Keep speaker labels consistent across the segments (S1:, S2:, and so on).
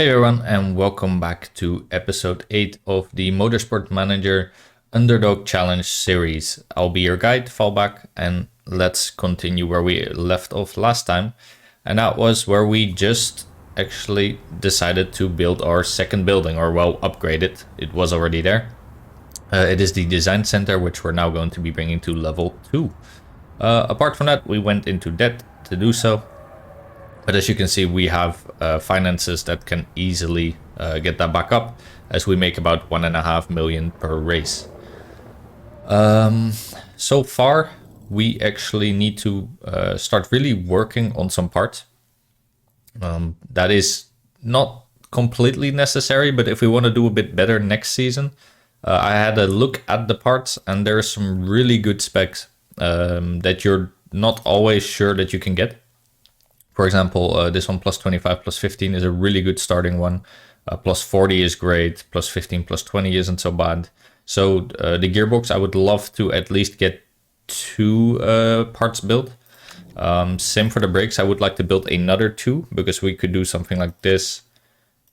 S1: Hey everyone, and welcome back to episode 8 of the Motorsport Manager Underdog Challenge series. I'll be your guide, fallback, and let's continue where we left off last time. And that was where we just actually decided to build our second building, or well, upgrade it. It was already there. It is the design center, which we're now going to be bringing to level 2. Apart from that, we went into debt to do so. But as you can see, we have finances that can easily get that back up, as we make about 1.5 million per race. So far, we actually need to start really working on some parts. That is not completely necessary, but if we want to do a bit better next season, I had a look at the parts, and there are some really good specs that you're not always sure that you can get. For example, this one plus 25 plus 15 is a really good starting one. Plus 40 is great. Plus 15 plus 20 isn't so bad. So the gearbox, I would love to at least get 2 parts built. Same for the brakes. I would like to build another 2 because we could do something like this,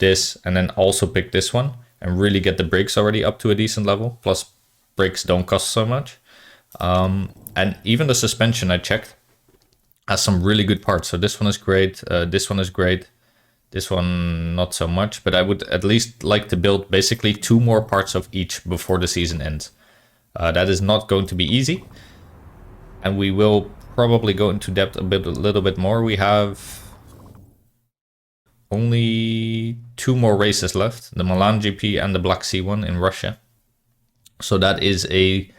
S1: and then also pick this one and really get the brakes already up to a decent level. Plus brakes don't cost so much. And even the suspension I checked has some really good parts. So this one is great, this one is great, this one not so much, but I would at least like to build basically 2 more parts of each before the season ends. That is not going to be easy, and we will probably go into depth a little bit more. We have only 2 more races left, the Milan GP and the Black Sea one in Russia. So that is a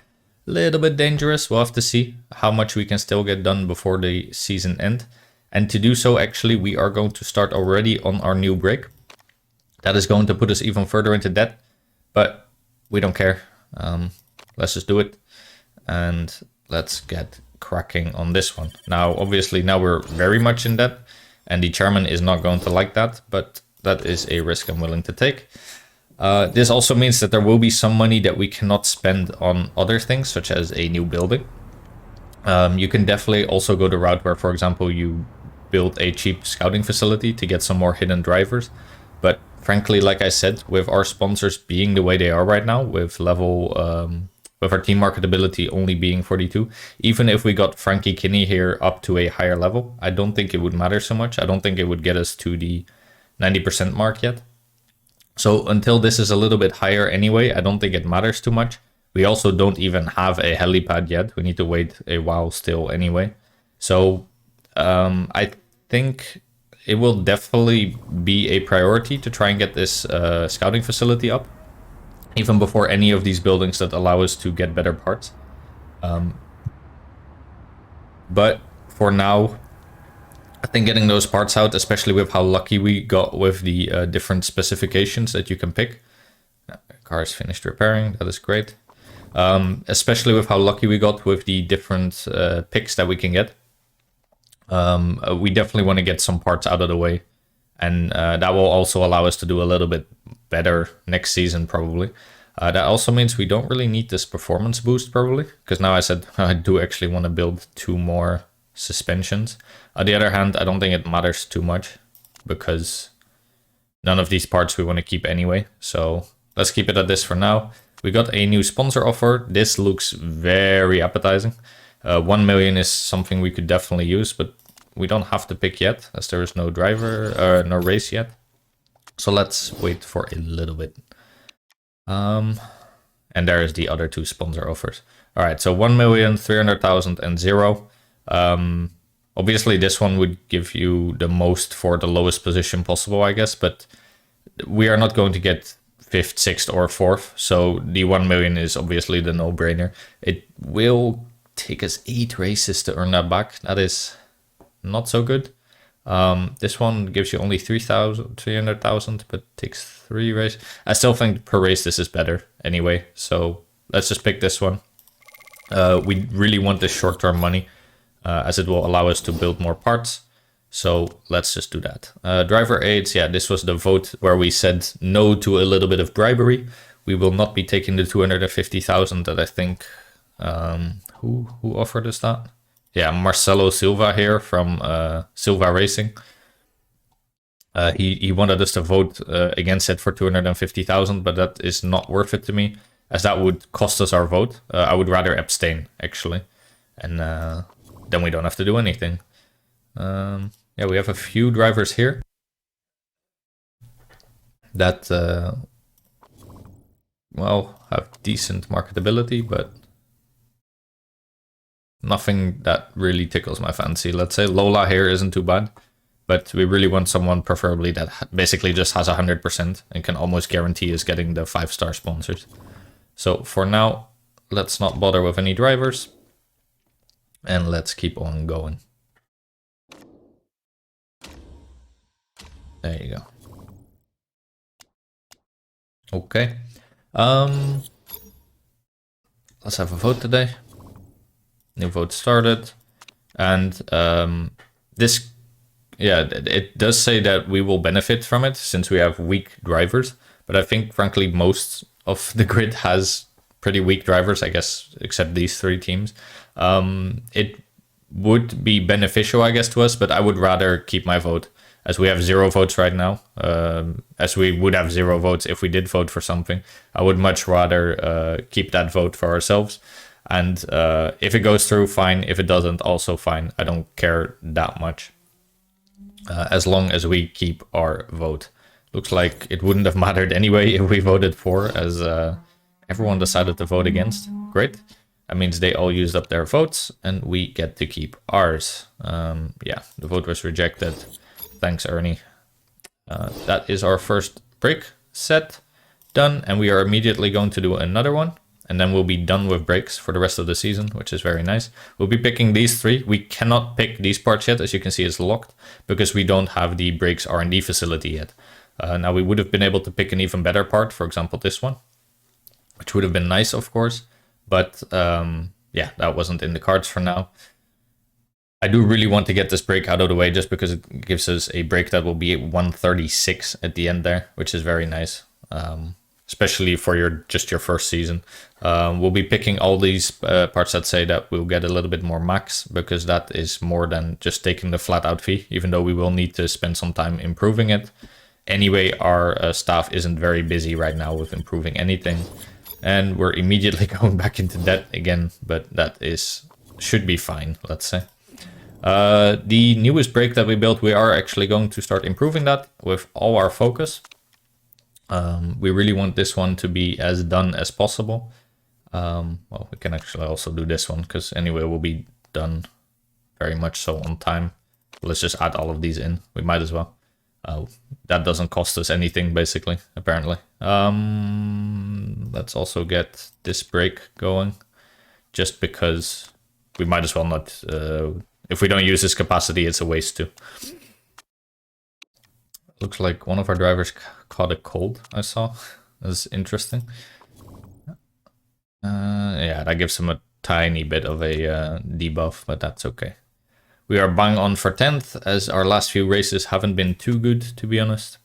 S1: little bit dangerous. We'll have to see how much we can still get done before the season end. And to do so, actually, we are going to start already on our new brake. That is going to put us even further into debt, but we don't care. Let's just do it, and let's get cracking on this one. Now, obviously, now we're very much in debt, and the chairman is not going to like that, but that is a risk I'm willing to take. This also means that there will be some money that we cannot spend on other things, such as a new building. You can definitely also go the route where, for example, you build a cheap scouting facility to get some more hidden drivers. But frankly, like I said, with our sponsors being the way they are right now, with with our team marketability only being 42, even if we got Frankie Kinney here up to a higher level, I don't think it would matter so much. I don't think it would get us to the 90% mark yet. So until this is a little bit higher anyway, I don't think it matters too much. We also don't even have a helipad yet. We need to wait a while still anyway. So I think it will definitely be a priority to try and get this scouting facility up, even before any of these buildings that allow us to get better parts. But for now, I think getting those parts out, especially with how lucky we got with the different specifications that you can pick. Car is finished repairing, that is great. Especially with how lucky we got with the different picks that we can get. We definitely want to get some parts out of the way. And that will also allow us to do a little bit better next season, probably. That also means we don't really need this performance boost, probably. Because now I said I do actually want to build 2 more suspensions. On the other hand, I don't think it matters too much because none of these parts we want to keep anyway. So let's keep it at this for now. We got a new sponsor offer. This looks very appetizing. 1 million is something we could definitely use, but we don't have to pick yet as there is no driver, no race yet. So let's wait for a little bit. And there is the other 2 sponsor offers. All right, so 1,300,000 and 0. Obviously this one would give you the most for the lowest position possible, I guess, but we are not going to get 5th, 6th or 4th, so the 1 million is obviously the no-brainer. It will take us 8 races to earn that back. That is not so good. This one gives you only 300,000, but takes 3 races. I still think per race this is better anyway, so let's just pick this one. We really want this short-term money, as it will allow us to build more parts. So let's just do that. Driver aids, yeah, this was the vote where we said no to a little bit of bribery. We will not be taking the 250,000 that I think, who offered us that? Yeah, Marcelo Silva here from Silva Racing. He wanted us to vote against it for 250,000, but that is not worth it to me, as that would cost us our vote. I would rather abstain, actually, and then we don't have to do anything. Yeah, we have a few drivers here that, well, have decent marketability, but nothing that really tickles my fancy. Let's say Lola here isn't too bad, but we really want someone preferably that basically just has 100% and can almost guarantee us getting the 5-star sponsors. So for now, let's not bother with any drivers, and let's keep on going. There you go. Okay. Let's have a vote today. New vote started. And this, yeah, it does say that we will benefit from it since we have weak drivers. But I think, frankly, most of the grid has pretty weak drivers, I guess, except these 3 teams. It would be beneficial, I guess, to us, but I would rather keep my vote, as we have 0 votes right now, as we would have 0 votes if we did vote for something. I would much rather keep that vote for ourselves. And if it goes through, fine. If it doesn't, also fine. I don't care that much, as long as we keep our vote. Looks like it wouldn't have mattered anyway if we voted for, as everyone decided to vote against. Great. That means they all used up their votes, and we get to keep ours. Yeah, the vote was rejected. Thanks, Ernie. That is our first break set done, and we are immediately going to do another one, and then we'll be done with breaks for the rest of the season, which is very nice. We'll be picking these 3. We cannot pick these parts yet, as you can see it's locked, because we don't have the brakes R&D facility yet. Now, we would have been able to pick an even better part, for example, this one, which would have been nice, of course, but yeah, that wasn't in the cards for now. I do really want to get this brake out of the way, just because it gives us a brake that will be at 136 at the end there, which is very nice, especially for your first season. We'll be picking all these parts that say that we'll get a little bit more max, because that is more than just taking the flat out fee, even though we will need to spend some time improving it. Anyway, our staff isn't very busy right now with improving anything, and we're immediately going back into debt again, but that should be fine, let's say. The newest brake that we built, we are actually going to start improving that with all our focus. We really want this one to be as done as possible. Well, we can actually also do this one, because anyway, we'll be done very much so on time. Let's just add all of these in. We might as well. That doesn't cost us anything, basically, apparently. Let's also get this brake going, just because we might as well not... if we don't use this capacity, it's a waste too. Looks like one of our drivers caught a cold, I saw. That's interesting. Yeah, that gives him a tiny bit of a debuff, but that's okay. We are bang on for 10th, as our last few races haven't been too good, to be honest.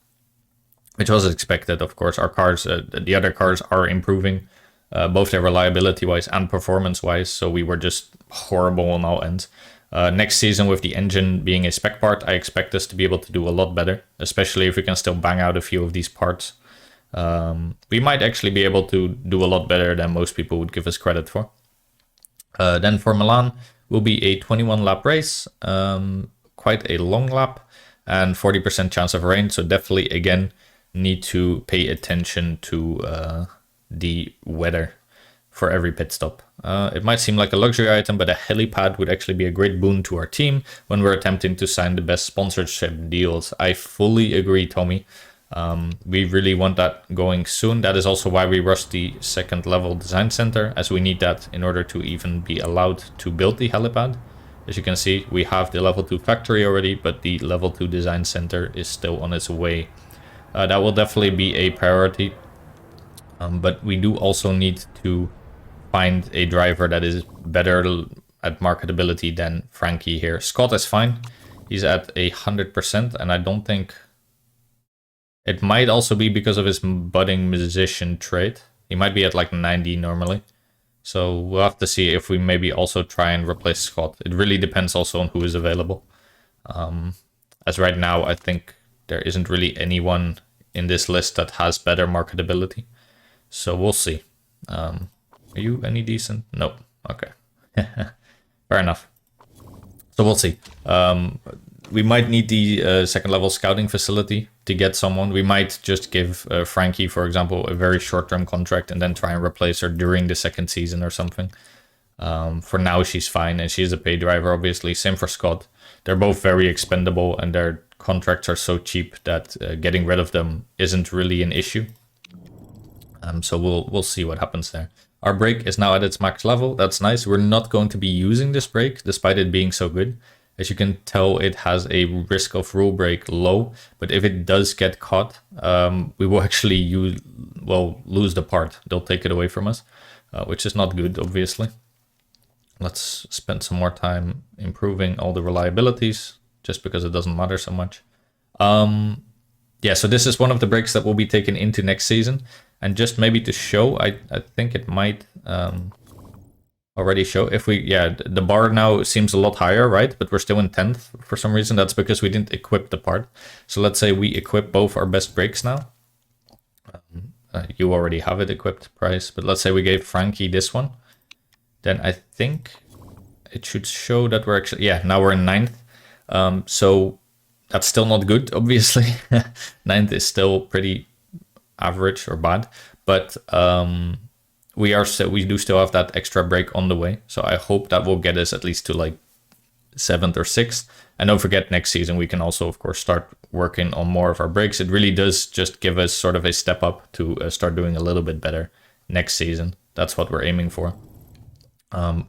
S1: Which was expected, of course. Our cars, the other cars are improving, both their reliability-wise and performance-wise, so we were just horrible on all ends. Next season, with the engine being a spec part, I expect us to be able to do a lot better, especially if we can still bang out a few of these parts. We might actually be able to do a lot better than most people would give us credit for. Then for Milan, will be a 21 lap race, quite a long lap, and 40% chance of rain, so definitely, again, need to pay attention to the weather for every pit stop. It might seem like a luxury item, but a helipad would actually be a great boon to our team when we're attempting to sign the best sponsorship deals. I fully agree, Tommy. We really want that going soon. That is also why we rushed the second level design center, as we need that in order to even be allowed to build the helipad. As you can see, we have the level 2 factory already, but the level 2 design center is still on its way. That will definitely be a priority, but we do also need to find a driver that is better at marketability than Frankie here. Scott is fine. He's at 100%, and I don't think... It might also be because of his budding musician trait. He might be at like 90 normally. So we'll have to see if we maybe also try and replace Scott. It really depends also on who is available. As right now, I think there isn't really anyone in this list that has better marketability. So we'll see. Are you any decent? Nope. Okay. Fair enough. So we'll see. We might need the second level scouting facility to get someone. We might just give Frankie, for example, a very short-term contract and then try and replace her during the second season or something. For now, she's fine, and she's a pay driver, obviously. Same for Scott. They're both very expendable, and their contracts are so cheap that getting rid of them isn't really an issue. So we'll see what happens there. Our brake is now at its max level. That's nice. We're not going to be using this brake, despite it being so good. As you can tell, it has a risk of rule break low, but if it does get caught, we will actually lose the part. They'll take it away from us, which is not good, obviously. Let's spend some more time improving all the reliabilities, just because it doesn't matter so much. Yeah, so this is one of the brakes that will be taken into next season. And just maybe to show, I think it might already show. If we, yeah, the bar now seems a lot higher, right? But we're still in 10th for some reason. That's because we didn't equip the part. So let's say we equip both our best brakes now. You already have it equipped, Price. But let's say we gave Frankie this one. Then I think it should show that we're actually, yeah, now we're in 9th. So that's still not good, obviously. 9th is still pretty average or bad, but we do still have that extra brake on the way. So I hope that will get us at least to like 7th or 6th. And don't forget, next season we can also, of course, start working on more of our brakes. It really does just give us sort of a step up to start doing a little bit better next season. That's what we're aiming for.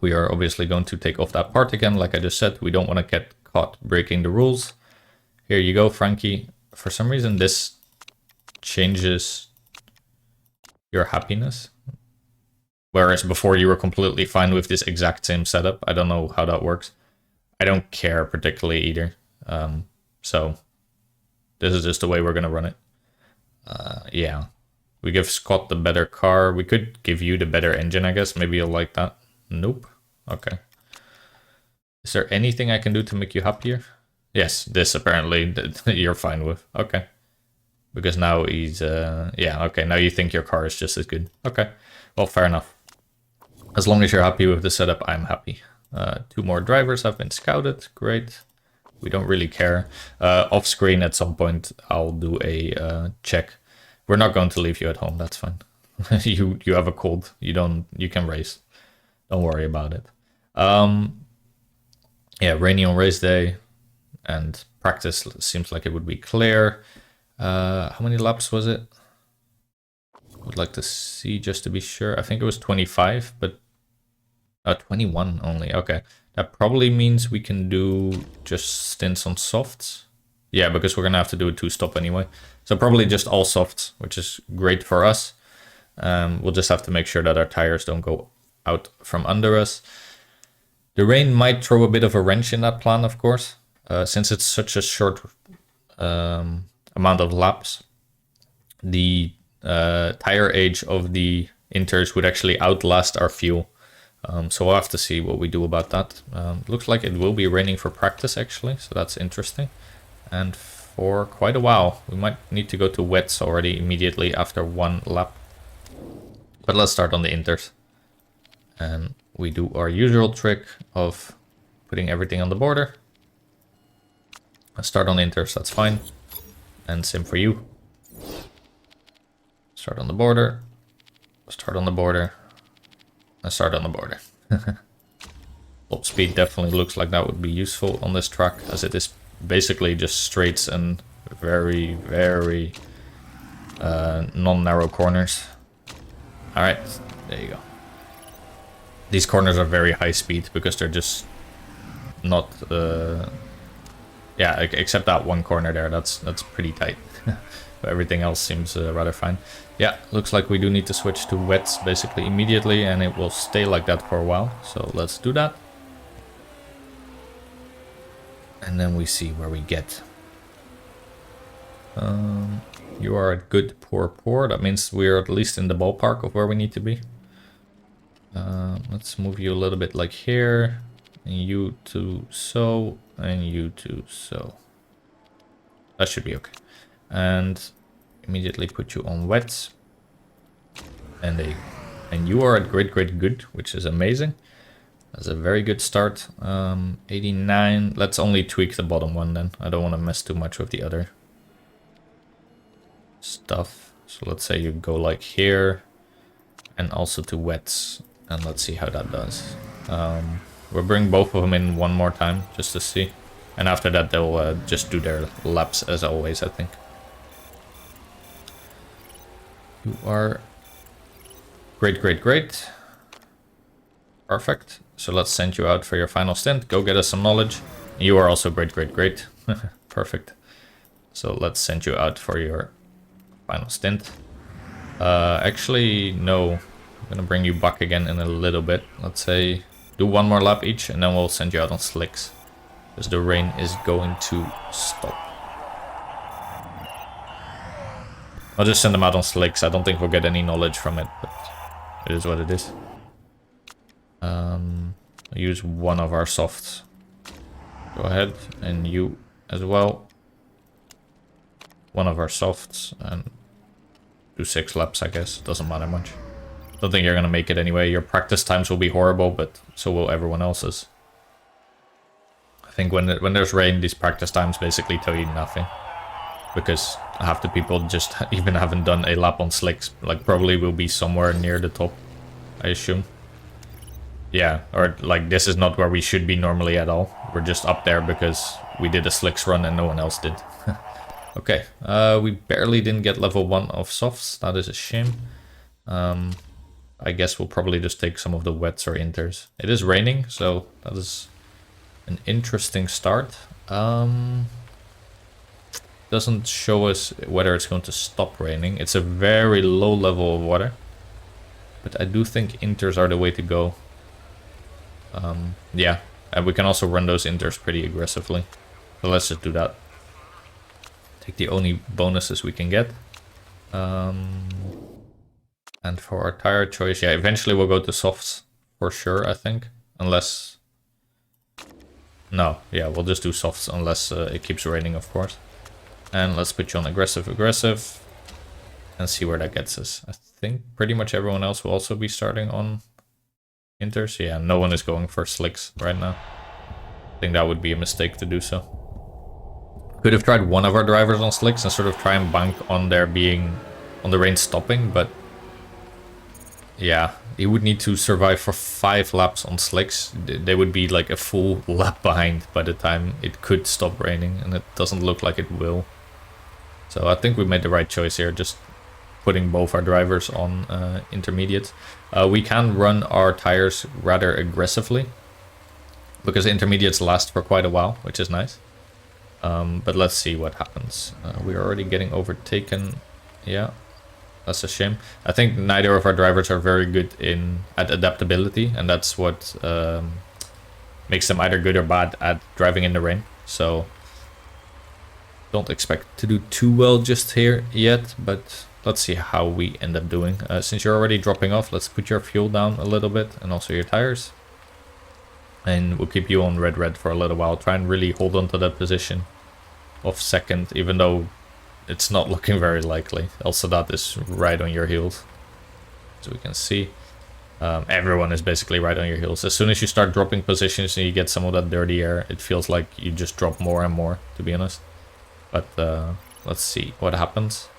S1: We are obviously going to take off that part again. Like I just said, we don't want to get caught breaking the rules. Here you go, Frankie. For some reason, this changes your happiness. Whereas before you were completely fine with this exact same setup. I don't know how that works. I don't care particularly either. So this is just the way we're going to run it. Yeah. We give Scott the better car. We could give you the better engine, I guess. Maybe you'll like that. Nope. Okay. Is there anything I can do to make you happier? Yes, this apparently you're fine with. Okay. Because now he's, yeah, okay, now you think your car is just as good. Okay, well, fair enough. As long as you're happy with the setup, I'm happy. 2 more drivers have been scouted, great. We don't really care. Off screen at some point, I'll do a check. We're not going to leave you at home, that's fine. you have a cold, you can race. Don't worry about it. Yeah, rainy on race day, and practice seems like it would be clear. How many laps was it? Would like to see just to be sure. I think it was 25, but 21 only. Okay, that probably means we can do just stints on softs. Yeah, because we're gonna have to do a 2-stop anyway. So probably just all softs, which is great for us. We'll just have to make sure that our tires don't go out from under us. The rain might throw a bit of a wrench in that plan, of course, since it's such a short amount of laps. The tire age of the Inters would actually outlast our fuel. So we'll have to see what we do about that. Looks like it will be raining for practice, actually, so that's interesting. And for quite a while. We might need to go to wets already immediately after 1 lap. But let's start on the Inters. And we do our usual trick of putting everything on the border. Let's start on Inters, that's fine. And same for you. Start on the border. Start on the border. And start on the border. Top speed definitely looks like that would be useful on this track, as it is basically just straights and very, very non-narrow corners. Alright, there you go. These corners are very high speed because they're just not... yeah, except that one corner there, that's pretty tight. But everything else seems rather fine. Yeah, looks like we do need to switch to wets basically immediately, and it will stay like that for a while. So let's do that. And then we see where we get. You are at good, poor, poor. That means we're at least in the ballpark of where we need to be. Let's move you a little bit like here. And you to so, and you to so. That should be okay. And immediately put you on wets. And you are at great good, which is amazing. That's a very good start. 89. Let's only tweak the bottom one then. I don't want to mess too much with the other stuff. So let's say you go like here and also to wets. And let's see how that does. We'll bring both of them in one more time just to see. And after that they'll just do their laps as always, I think. You are great. Perfect. So let's send you out for your final stint. Go get us some knowledge. You are also great. Perfect. So let's send you out for your final stint. Actually, no. I'm gonna bring you back again in a little bit. Let's say do one more lap each and then we'll send you out on slicks. Because the rain is going to stop. I'll just send them out on slicks. I don't think we'll get any knowledge from it, but it is what it is. I'll use one of our softs. Go ahead, and you as well. One of our softs, and do 6 laps, I guess. Doesn't matter much. Don't think you're gonna make it anyway. Your practice times will be horrible, but so will everyone else's. I think when there's rain, these practice times basically tell you nothing. Because half the people just even haven't done a lap on slicks. Like, probably will be somewhere near the top, I assume. Yeah, or like this is not where we should be normally at all. We're just up there because we did a slicks run and no one else did. Okay, we barely didn't get level 1 of softs. That is a shame. I guess we'll probably just take some of the wets or inters. It is raining, so that is an interesting start. Doesn't show us whether it's going to stop raining. It's a very low level of water. But I do think inters are the way to go. Yeah, and we can also run those inters pretty aggressively. So let's just do that. Take the only bonuses we can get. And for our tire choice, yeah, eventually we'll go to softs for sure, I think. Unless... No, yeah, we'll just do softs unless it keeps raining, of course. And let's put you on aggressive, and see where that gets us. I think pretty much everyone else will also be starting on inters. Yeah, no one is going for slicks right now. I think that would be a mistake to do so. Could have tried one of our drivers on slicks and sort of try and bank on there being on the rain stopping, but yeah, he would need to survive for 5 laps on slicks. They would be like a full lap behind by the time it could stop raining, and it doesn't look like it will. So I think we made the right choice here, just putting both our drivers on intermediate. We can run our tires rather aggressively, because intermediates last for quite a while, which is nice. But let's see what happens. We're already getting overtaken. Yeah, that's a shame. I think neither of our drivers are very good at adaptability, and that's what makes them either good or bad at driving in the rain. So don't expect to do too well just here yet, but let's see how we end up doing. Since you're already dropping off, let's put your fuel down a little bit and also your tires. And we'll keep you on red for a little while. Try and really hold on to that position of second, even though it's not looking very likely. Also, that is right on your heels. So we can see everyone is basically right on your heels. As soon as you start dropping positions and you get some of that dirty air, it feels like you just drop more and more, to be honest. But let's see what happens.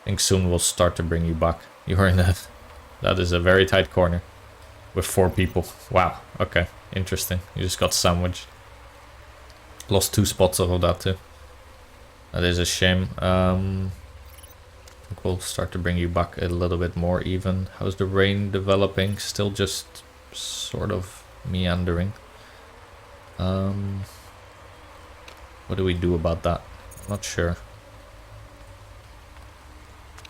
S1: I think soon we'll start to bring you back. You're in that. That is a very tight corner with 4 people. Wow, okay, interesting. You just got sandwiched. Lost 2 spots off of that too. That is a shame. I think we'll start to bring you back a little bit more even. How's the rain developing? Still just sort of meandering. What do we do about that? Not sure.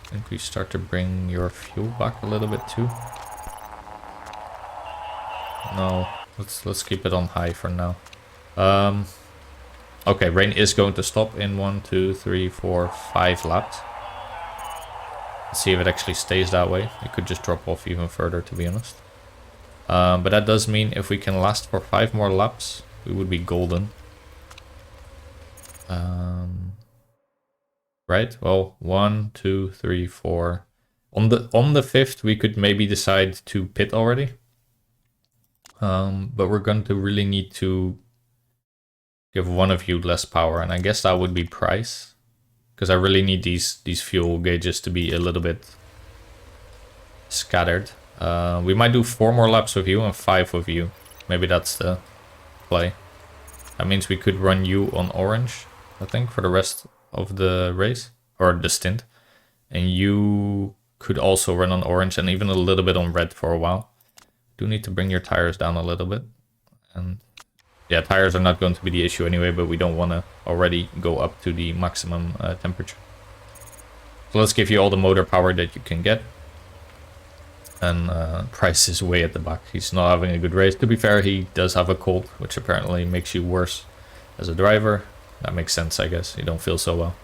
S1: I think we start to bring your fuel back a little bit too. No, let's keep it on high for now. Okay, rain is going to stop in 1, 2, 3, 4, 5 laps. Let's see if it actually stays that way. It could just drop off even further, to be honest. But that does mean if we can last for 5 more laps, we would be golden. right? Well, 1, 2, 3, 4. On the fifth, we could maybe decide to pit already. But we're going to really need to give one of you less power, and I guess that would be Price, because I really need these fuel gauges to be a little bit scattered. We might do 4 more laps with you and 5 with you. Maybe that's the play. That means we could run you on orange, I think, for the rest of the race, or the stint. And you could also run on orange and even a little bit on red for a while. Do need to bring your tires down a little bit. And yeah, tires are not going to be the issue anyway, but we don't want to already go up to the maximum temperature. So let's give you all the motor power that you can get. And Price is way at the back. He's not having a good race. To be fair, he does have a cold, which apparently makes you worse as a driver. That makes sense, I guess. You don't feel so well.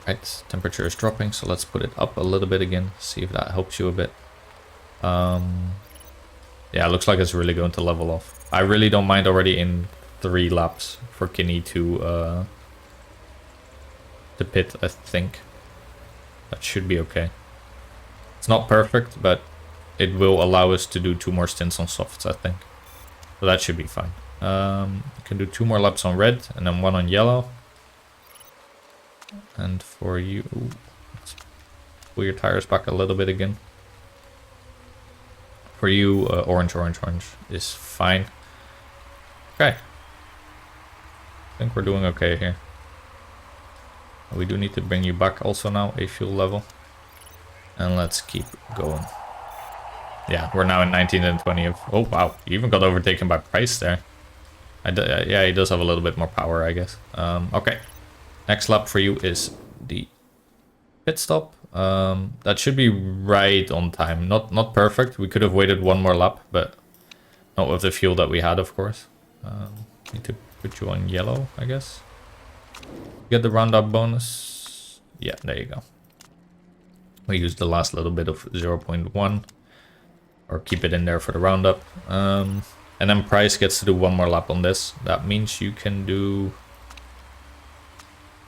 S1: Right, temperature is dropping, so let's put it up a little bit again. See if that helps you a bit. Yeah, it looks like it's really going to level off. I really don't mind already in 3 laps for Kinney to pit, I think. That should be okay. It's not perfect, but it will allow us to do 2 more stints on softs, I think. So that should be fine. You can do 2 more laps on red and then 1 on yellow. And for you, let's pull your tires back a little bit again. For you, orange is fine. Okay. I think we're doing okay here. We do need to bring you back also now, a fuel level. And let's keep going. Yeah, we're now in 19th and 20th. Oh, wow. You even got overtaken by Price there. Yeah, he does have a little bit more power, I guess. Okay. Next lap for you is the pit stop. That should be right on time. Not perfect. We could have waited 1 more lap, but not with the fuel that we had, of course. Need to put you on yellow, I guess. Get the roundup bonus. Yeah, there you go. We use the last little bit of 0.1, or keep it in there for the roundup. And then Price gets to do 1 more lap on this. That means you can do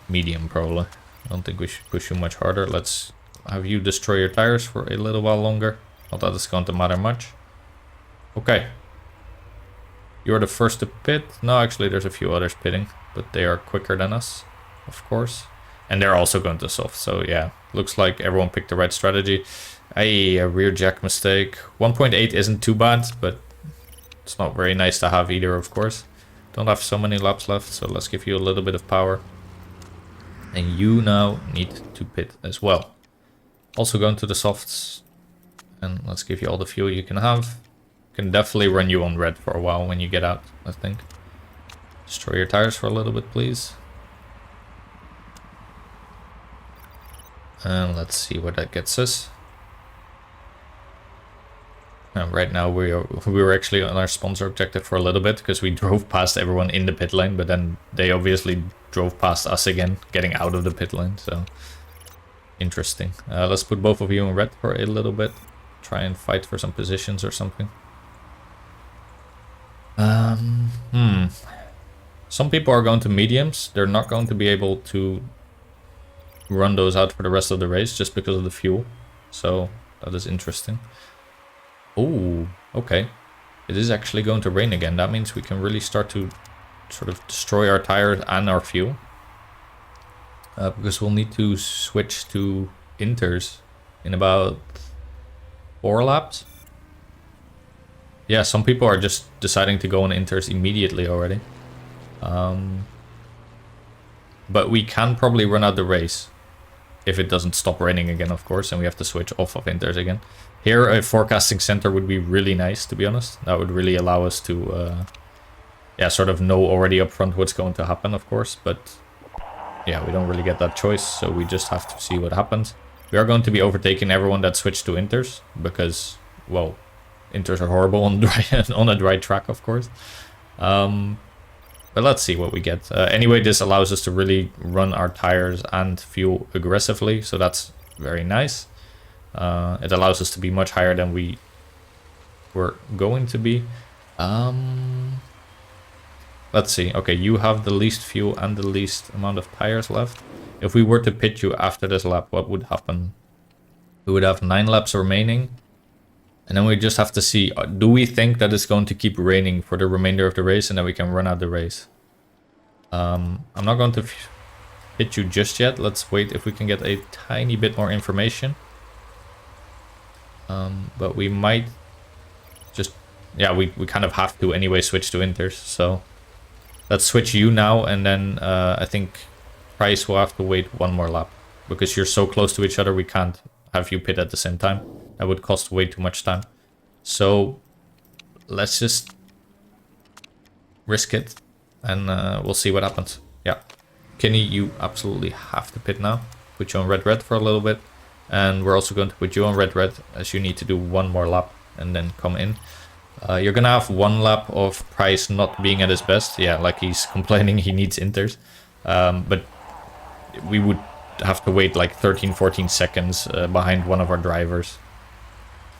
S1: medium, probably. I don't think we should push you much harder. Let's have you destroy your tires for a little while longer. Not that it's going to matter much. Okay. You're the first to pit. No, actually there's a few others pitting, but they are quicker than us, of course. And they're also going to soft, so yeah. Looks like everyone picked the right strategy. A rear jack mistake. 1.8 isn't too bad, but it's not very nice to have either, of course. Don't have so many laps left, so let's give you a little bit of power. And you now need to pit as well. Also going to the softs. And let's give you all the fuel you can have. Can definitely run you on red for a while when you get out, I think. Destroy your tires for a little bit, please. And let's see what that gets us. And right now we were actually on our sponsor objective for a little bit because we drove past everyone in the pit lane, but then they obviously drove past us again, getting out of the pit lane. So interesting. Let's put both of you in red for a little bit. Try and fight for some positions or something. Some people are going to mediums. They're not going to be able to run those out for the rest of the race just because of the fuel. So that is interesting. Oh, okay. It is actually going to rain again. That means we can really start to sort of destroy our tires and our fuel. Because we'll need to switch to inters in about 4 laps. Yeah, some people are just deciding to go on inters immediately already. But we can probably run out the race. If it doesn't stop raining again, of course, and we have to switch off of inters again. Here, a forecasting center would be really nice, to be honest. That would really allow us to, yeah, sort of know already up front what's going to happen, of course. But, yeah, we don't really get that choice, so we just have to see what happens. We are going to be overtaking everyone that switched to inters, because, well, inters are horrible on on a dry track, of course. But let's see what we get. Anyway, this allows us to really run our tires and fuel aggressively, so that's very nice. It allows us to be much higher than we were going to be. Let's see. Okay, you have the least fuel and the least amount of tires left. If we were to pit you after this lap, what would happen? We would have 9 laps remaining. And then we just have to see, do we think that it's going to keep raining for the remainder of the race and then we can run out the race? I'm not going to pit you just yet. Let's wait if we can get a tiny bit more information. But we might just, yeah, we kind of have to anyway switch to Inters. So let's switch you now, and then I think Price will have to wait 1 more lap. Because you're so close to each other, we can't have you pit at the same time. That would cost way too much time. So let's just risk it, and we'll see what happens. Yeah. Kenny, you absolutely have to pit now. Put you on red for a little bit. And we're also going to put you on red as you need to do 1 more lap and then come in. You're going to have 1 lap of Price not being at his best. Yeah, like he's complaining he needs Inters. But we would have to wait like 13-14 seconds behind one of our drivers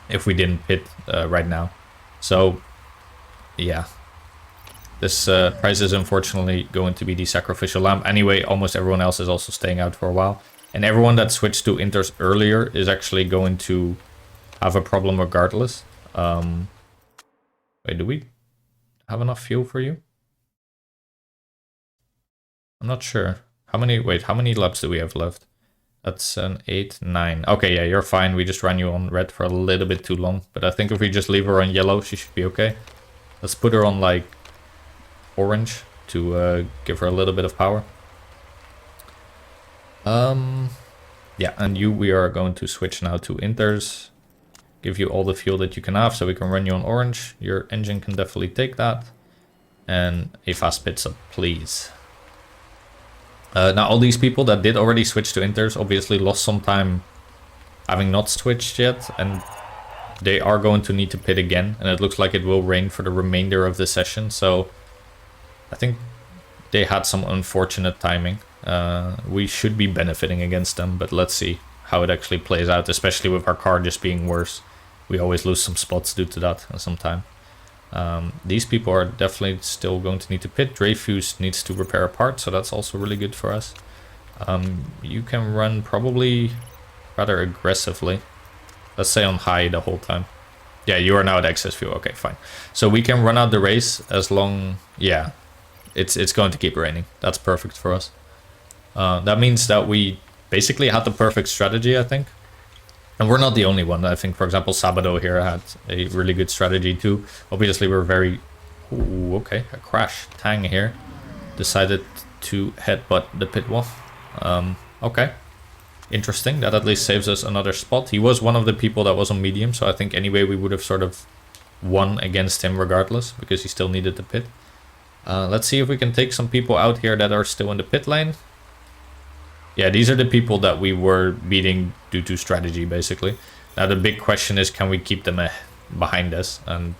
S1: if we didn't pit right now. So yeah, this Price is unfortunately going to be the sacrificial lamb. Anyway, almost everyone else is also staying out for a while, and everyone that switched to Inters earlier is actually going to have a problem regardless. Wait, do we have enough fuel for you? I'm not sure. How many laps do we have left? That's an 8, 9. Okay, yeah, you're fine. We just ran you on red for a little bit too long. But I think if we just leave her on yellow, she should be okay. Let's put her on, like, orange to give her a little bit of power. Yeah, and we are going to switch now to Inters. Give you all the fuel that you can have so we can run you on orange. Your engine can definitely take that. And a fast pit stop, please. Now, all these people that did already switch to Inters obviously lost some time having not switched yet, and they are going to need to pit again, and it looks like it will rain for the remainder of the session, so I think they had some unfortunate timing. We should be benefiting against them, but let's see how it actually plays out, especially with our car just being worse. We always lose some spots due to that sometime. These people are definitely still going to need to pit. Dreyfus needs to repair a part, so that's also really good for us. You can run probably rather aggressively. Let's say on high the whole time. Yeah, you are now at excess fuel. Okay, fine. So we can run out the race as long... Yeah, it's going to keep raining. That's perfect for us. That means that we basically had the perfect strategy, I think. And we're not the only one. I think, for example, Sabado here had a really good strategy too. Obviously, we're very... Ooh, okay, a crash. Tang here decided to headbutt the pit wall. Okay, interesting. That at least saves us another spot. He was one of the people that was on medium, so I think anyway we would have sort of won against him regardless, because he still needed the pit. Let's see if we can take some people out here that are still in the pit lane. Yeah, these are the people that we were beating due to strategy, basically. Now the big question is, can we keep them behind us? And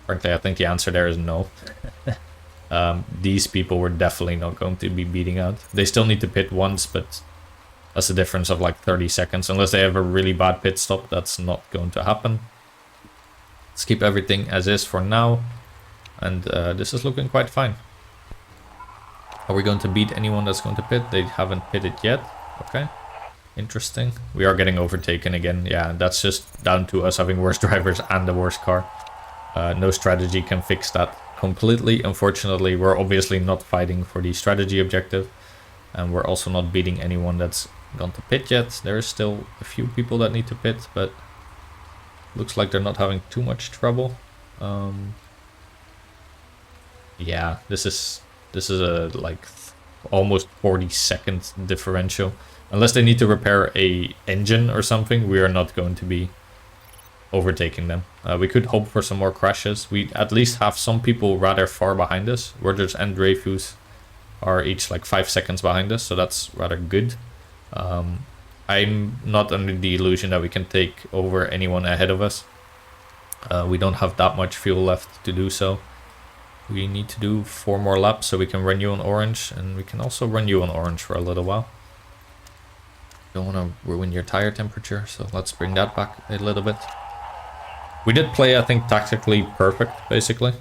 S1: frankly, I think the answer there is no. These people were definitely not going to be beating out. They still need to pit once, but that's a difference of like 30 seconds. Unless they have a really bad pit stop, that's not going to happen. Let's keep everything as is for now. And this is looking quite fine. Are we going to beat anyone that's going to pit? They haven't pitted yet. Okay. Interesting. We are getting overtaken again. Yeah, that's just down to us having worse drivers and a worse car. No strategy can fix that completely. Unfortunately, we're obviously not fighting for the strategy objective. And we're also not beating anyone that's gone to pit yet. There is still a few people that need to pit, but looks like they're not having too much trouble. Yeah, this is a like almost 40-second differential. Unless they need to repair a engine or something, we are not going to be overtaking them. We could hope for some more crashes. We at least have some people rather far behind us. Rogers and Dreyfus are each like 5 seconds behind us, so that's rather good. I'm not under the illusion that we can take over anyone ahead of us. We don't have that much fuel left to do so. We need to do 4 more laps so we can run you on orange, and we can also run you on orange for a little while. Don't want to ruin your tire temperature, so let's bring that back a little bit. We did play, I think, tactically perfect, basically.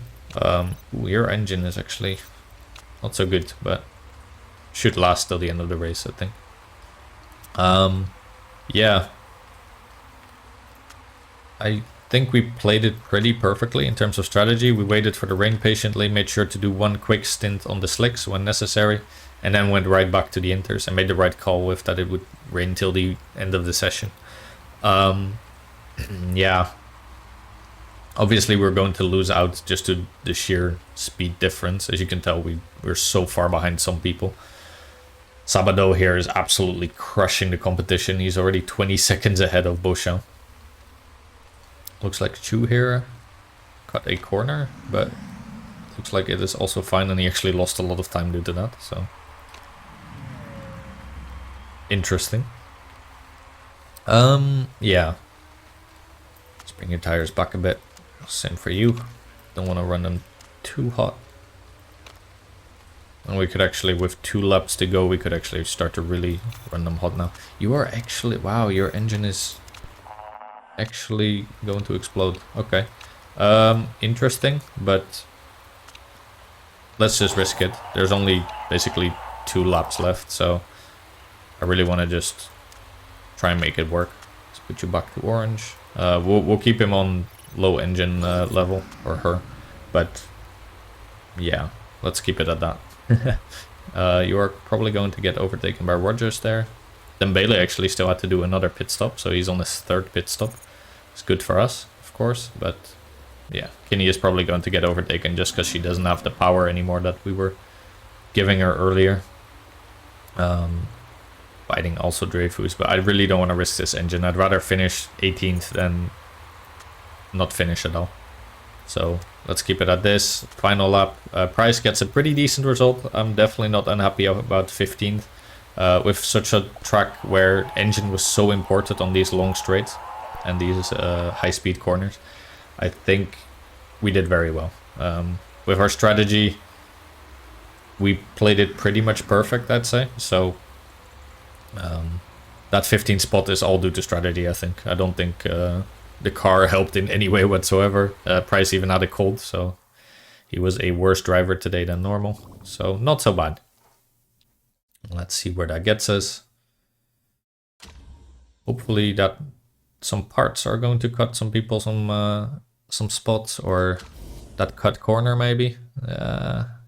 S1: Your engine is actually not so good, but should last till the end of the race, I think. Yeah. I think we played it pretty perfectly in terms of strategy. We waited for the rain patiently, made sure to do one quick stint on the slicks when necessary, and then went right back to the inters and made the right call with that it would rain till the end of the session. Yeah. Obviously, we're going to lose out just to the sheer speed difference. As you can tell, we're so far behind some people. Sabado here is absolutely crushing the competition. He's already 20 seconds ahead of Beauchamp. Looks like Chu here cut a corner, but looks like it is also fine, and he actually lost a lot of time due to that, so interesting. Yeah. Let's bring your tires back a bit. Same for you. Don't want to run them too hot. And we could actually, with 2 laps to go, we could actually start to really run them hot now. You are actually, wow, your engine is actually going to explode. Okay. Interesting, but let's just risk it. There's only basically 2 laps left, so I really want to just try and make it work. Let's put you back to orange. We'll keep him on low engine level, or her, but yeah, let's keep it at that. You are probably going to get overtaken by Rogers there. Dembele actually still had to do another pit stop, so he's on his 3rd pit stop. It's good for us, of course, but yeah, Kinney is probably going to get overtaken just because she doesn't have the power anymore that we were giving her earlier. Fighting also Dreyfus, but I really don't want to risk this engine. I'd rather finish 18th than not finish at all. So let's keep it at this. Final lap. Price gets a pretty decent result. I'm definitely not unhappy about 15th. With such a track where engine was so important on these long straights and these high-speed corners, I think we did very well. With our strategy, we played it pretty much perfect, I'd say. So that 15th spot is all due to strategy, I think. I don't think the car helped in any way whatsoever. Price even had a cold, so he was a worse driver today than normal. So not so bad. Let's see where that gets us. Hopefully that some parts are going to cut some people some spots, or that cut corner maybe.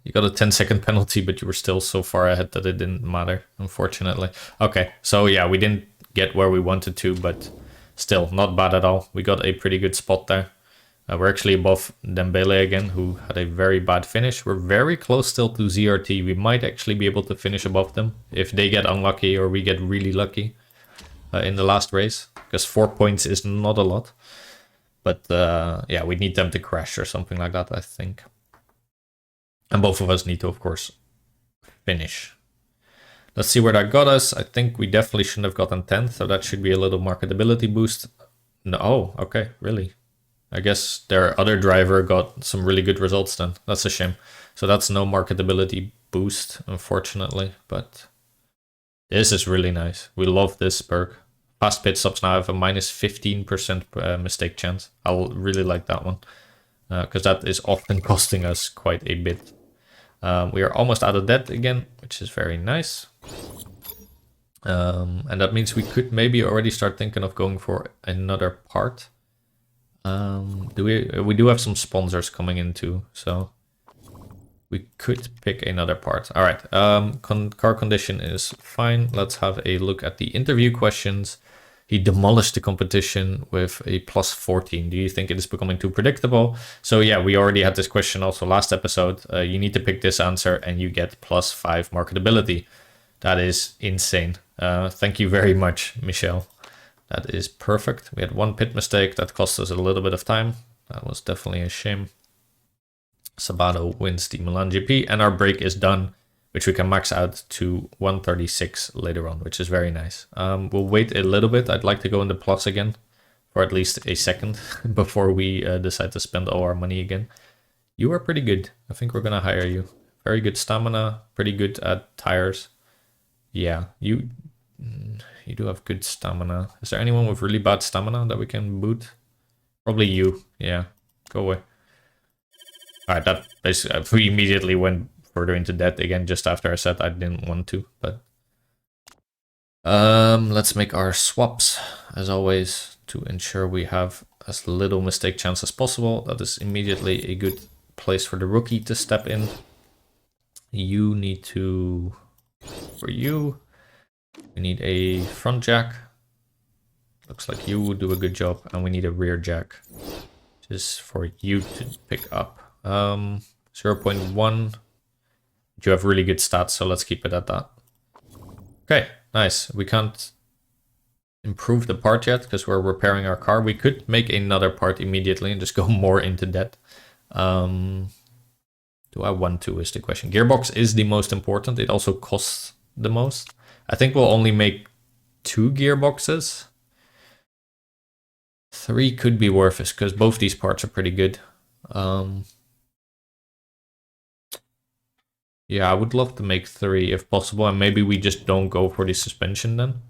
S1: You got a 10-second penalty, but you were still so far ahead that it didn't matter, unfortunately. Okay, so yeah, we didn't get where we wanted to, but still not bad at all. We got a pretty good spot there. We're actually above Dembele again, who had a very bad finish. We're very close still to ZRT. We might actually be able to finish above them if they get unlucky or we get really lucky in the last race, because 4 points is not a lot. But yeah, we need them to crash or something like that, I think. And both of us need to, of course, finish. Let's see where that got us. I think we definitely shouldn't have gotten 10th, so that should be a little marketability boost. No, oh, okay, really? I guess their other driver got some really good results then. That's a shame. So that's no marketability boost, unfortunately, but this is really nice. We love this perk. Fast pit stops now have a minus 15% mistake chance. I'll really like that one, because that is often costing us quite a bit. We are almost out of debt again, which is very nice. And that means we could maybe already start thinking of going for another part. We do have some sponsors coming in too, so we could pick another part. All right, car condition is fine. Let's have a look at the interview questions. He demolished the competition with a plus 14. Do you think it is becoming too predictable? So yeah, we already had this question also last episode. You need to pick this answer and you get plus 5 marketability. That is insane. Thank you very much, Michelle. That is perfect. We had one pit mistake that cost us a little bit of time. That was definitely a shame. Sabato wins the Milan GP and our break is done, which we can max out to 136 later on, which is very nice. We'll wait a little bit. I'd like to go in the plus again for at least a second before we decide to spend all our money again. You are pretty good. I think we're going to hire you. Very good stamina, pretty good at tires. Yeah, you do have good stamina. Is there anyone with really bad stamina that we can boot? Probably you. Yeah, go away. All right, that basically we immediately went further into debt again just after I said I didn't want to. But let's make our swaps as always to ensure we have as little mistake chance as possible. That is immediately a good place for the rookie to step in. You need to, for you, we need a front jack. Looks like you would do a good job, and we need a rear jack just for you to pick up. 0.1. You have really good stats, so let's keep it at that. Okay, nice. We can't improve the part yet because we're repairing our car. We could make another part immediately and just go more into debt. Do I want to is the question. Gearbox is the most important. It also costs the most. I think we'll only make 2 gearboxes. 3 could be worth it because both these parts are pretty good. Yeah, I would love to make 3 if possible, and maybe we just don't go for the suspension then.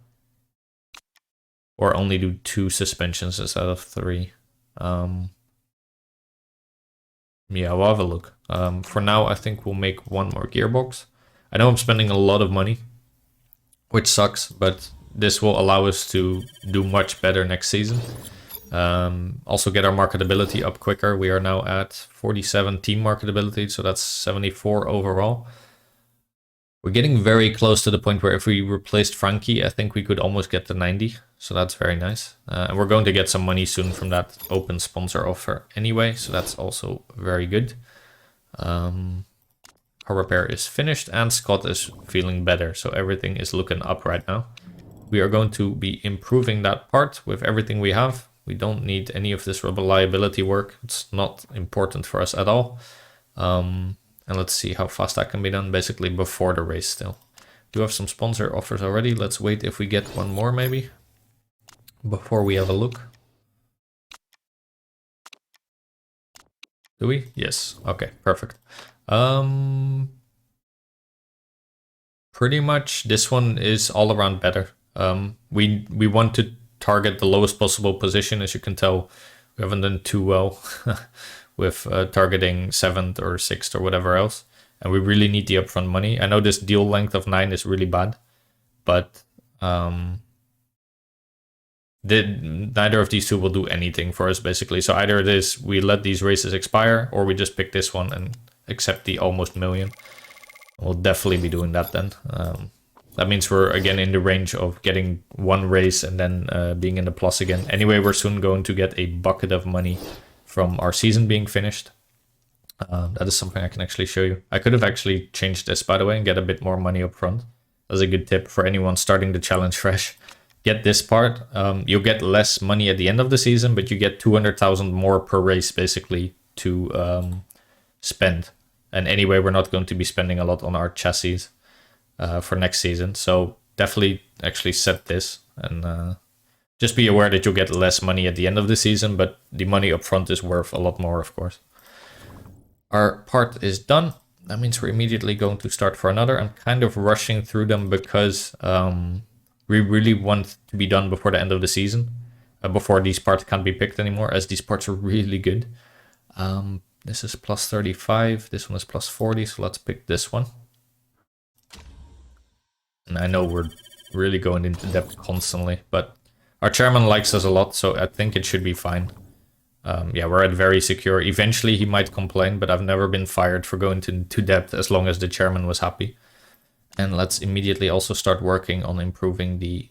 S1: Or only do 2 suspensions instead of 3. Yeah, we'll have a look. For now, I think we'll make 1 more gearbox. I know I'm spending a lot of money, which sucks, but this will allow us to do much better next season. Also get our marketability up quicker. We are now at 47 team marketability, so that's 74 overall. We're getting very close to the point where if we replaced Frankie, I think we could almost get to 90. So that's very nice. And we're going to get some money soon from that open sponsor offer anyway. So that's also very good. Our repair is finished and Scott is feeling better. So everything is looking up right now. We are going to be improving that part with everything we have. We don't need any of this reliability work. It's not important for us at all. And let's see how fast that can be done, basically before the race still. We do have some sponsor offers already. Let's wait if we get one more maybe, before we have a look. Do we? Yes. Okay, perfect. Pretty much this one is all around better. We want to target the lowest possible position. As you can tell, we haven't done too well with targeting 7th or 6th or whatever else. And we really need the upfront money. I know this deal length of 9 is really bad, but neither of these two will do anything for us, basically. So either it is we let these races expire, or we just pick this one and accept the almost million. We'll definitely be doing that then. That means we're again in the range of getting 1 race and then being in the plus again. Anyway, we're soon going to get a bucket of money from our season being finished. That is something I can actually show you. I could have actually changed this, by the way, and get a bit more money up front. That's a good tip for anyone starting the challenge fresh. Get this part. You'll get less money at the end of the season, but you get 200,000 more per race, basically, to spend. And anyway, we're not going to be spending a lot on our chassis for next season. So definitely actually set this. And just be aware that you'll get less money at the end of the season, but the money up front is worth a lot more, of course. Our part is done. That means we're immediately going to start for another. I'm kind of rushing through them because we really want to be done before the end of the season, before these parts can't be picked anymore, as these parts are really good. This is plus 35, this one is plus 40, so let's pick this one. And I know we're really going into depth constantly, but our chairman likes us a lot, so I think it should be fine. Yeah, we're at very secure. Eventually he might complain, but I've never been fired for going to depth as long as the chairman was happy. And let's immediately also start working on improving the...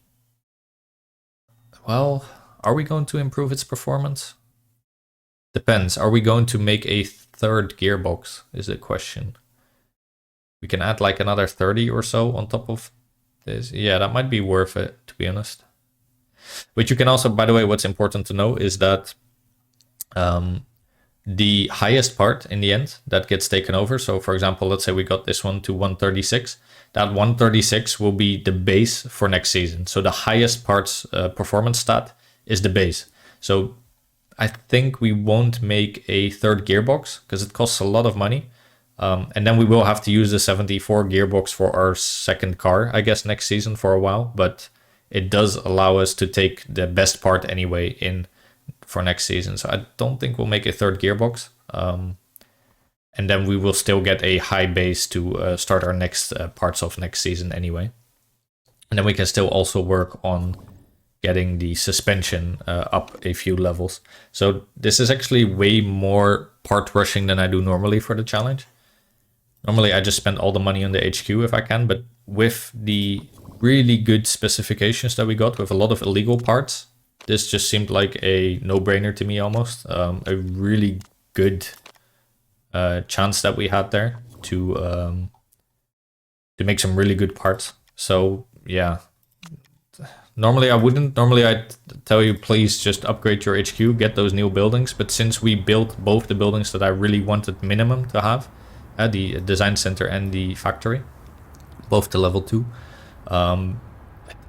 S1: Well, are we going to improve its performance? Depends. Are we going to make a 3rd gearbox is the question. We can add like another 30 or so on top of this. Yeah, that might be worth it, to be honest. But you can also, by the way, what's important to know is that the highest part in the end that gets taken over. So for example, let's say we got this one to 136. That 136 will be the base for next season. So the highest part's performance stat is the base. So I think we won't make a 3rd gearbox because it costs a lot of money. And then we will have to use the 74 gearbox for our 2nd car, I guess, next season for a while. But it does allow us to take the best part anyway in for next season. So I don't think we'll make a 3rd gearbox. And then we will still get a high base to start our next parts of next season anyway. And then we can still also work on getting the suspension up a few levels. So this is actually way more part rushing than I do normally for the challenge. Normally I just spend all the money on the HQ if I can, but with the really good specifications that we got with a lot of illegal parts, this just seemed like a no-brainer to me almost. A really good chance that we had there to make some really good parts. So yeah, normally I wouldn't. Normally I'd tell you, please just upgrade your HQ, get those new buildings. But since we built both the buildings that I really wanted minimum to have, the design center and the factory, both to level 2,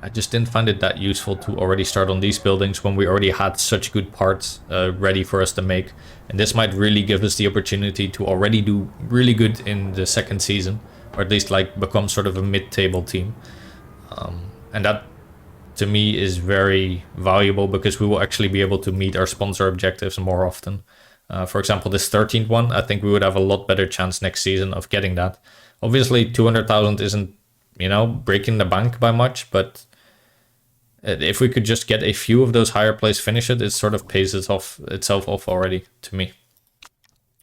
S1: I just didn't find it that useful to already start on these buildings when we already had such good parts ready for us to make. And this might really give us the opportunity to already do really good in the second season, or at least like become sort of a mid-table team. And that to me is very valuable because we will actually be able to meet our sponsor objectives more often. For example, this 13th one, I think we would have a lot better chance next season of getting that. Obviously 200,000 isn't, you know, breaking the bank by much, but if we could just get a few of those higher place finishes, it sort of pays itself off already to me.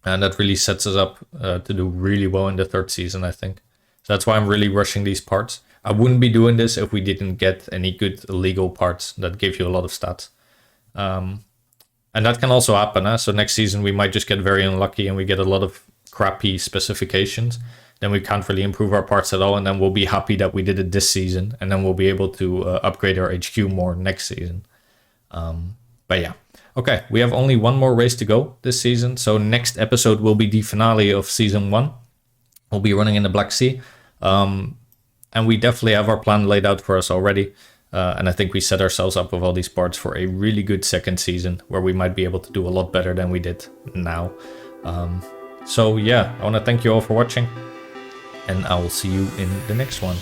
S1: And that really sets us up to do really well in the third season, I think. So that's why I'm really rushing these parts. I wouldn't be doing this if we didn't get any good illegal parts that give you a lot of stats. And that can also happen. So next season we might just get very unlucky and we get a lot of crappy specifications. Then we can't really improve our parts at all, and then we'll be happy that we did it this season, and then we'll be able to upgrade our HQ more next season. But yeah. Okay, we have only one more race to go this season, so next episode will be the finale of Season 1. We'll be running in the Black Sea, and we definitely have our plan laid out for us already, and I think we set ourselves up with all these parts for a really good second season, where we might be able to do a lot better than we did now. So yeah, I want to thank you all for watching, and I will see you in the next one.